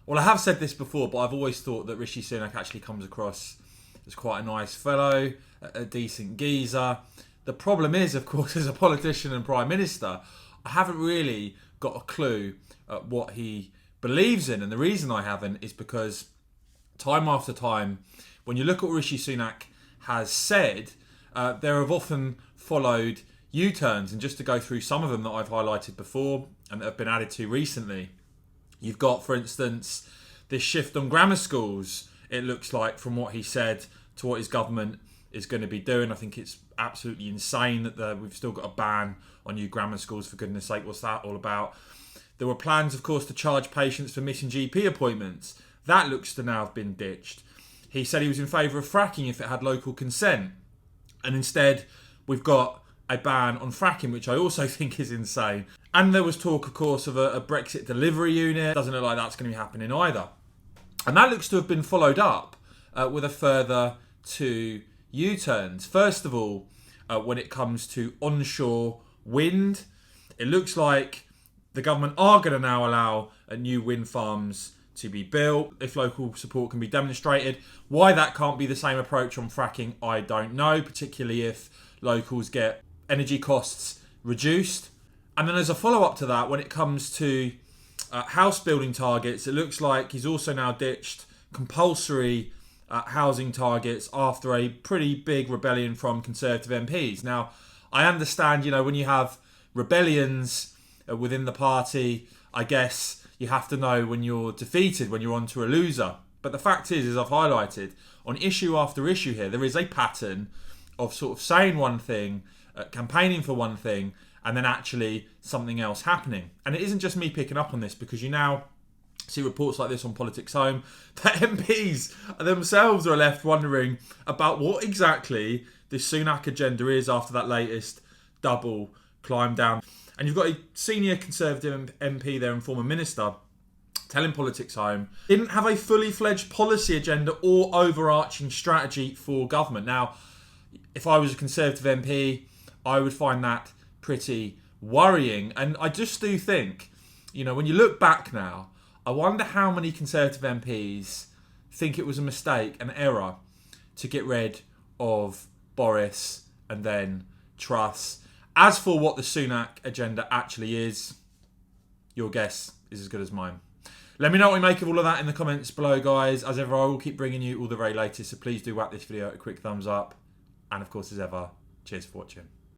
Well, I have said this before, but I've always thought that Rishi Sunak actually comes across as quite a nice fellow, a decent geezer. The problem is, of course, as a politician and Prime Minister, I haven't really got a clue at what he believes in. And the reason I haven't is because time after time, when you look at what Rishi Sunak has said, there have often followed U-turns. And just to go through some of them that I've highlighted before and that have been added to recently, you've got, for instance, this shift on grammar schools, it looks like, from what he said to what his government is going to be doing. I think it's absolutely insane that we've still got a ban on new grammar schools, for goodness sake. What's that all about? There were plans, of course, to charge patients for missing GP appointments. That looks to now have been ditched. He said he was in favour of fracking if it had local consent. And instead, we've got a ban on fracking, which I also think is insane. And there was talk, of course, of a Brexit delivery unit. Doesn't look like that's going to be happening either. And that looks to have been followed up with a further 2 U-turns. First of all, when it comes to onshore wind, it looks like the government are going to now allow new wind farms to be built if local support can be demonstrated. Why that can't be the same approach on fracking, I don't know, particularly if locals get energy costs reduced. And then as a follow-up to that, when it comes to house building targets, it looks like he's also now ditched compulsory housing targets after a pretty big rebellion from Conservative MPs. Now, I understand, when you have rebellions within the party, I guess you have to know when you're defeated, when you're onto a loser. But the fact is, as I've highlighted, on issue after issue here, there is a pattern of sort of saying one thing, campaigning for one thing, and then actually something else happening. And it isn't just me picking up on this, because you now see reports like this on Politics Home that MPs themselves are left wondering about what exactly this Sunak agenda is after that latest double climb down. And you've got a senior Conservative MP there and former minister telling Politics Home didn't have a fully fledged policy agenda or overarching strategy for government. Now, if I was a Conservative MP, I would find that pretty worrying. And I just do think, when you look back now, I wonder how many Conservative MPs think it was a mistake, an error, to get rid of Boris and then Truss. As for what the Sunak agenda actually is, your guess is as good as mine. Let me know what you make of all of that in the comments below, guys. As ever, I will keep bringing you all the very latest, so please do whack this video a quick thumbs up. And of course, as ever, cheers for watching.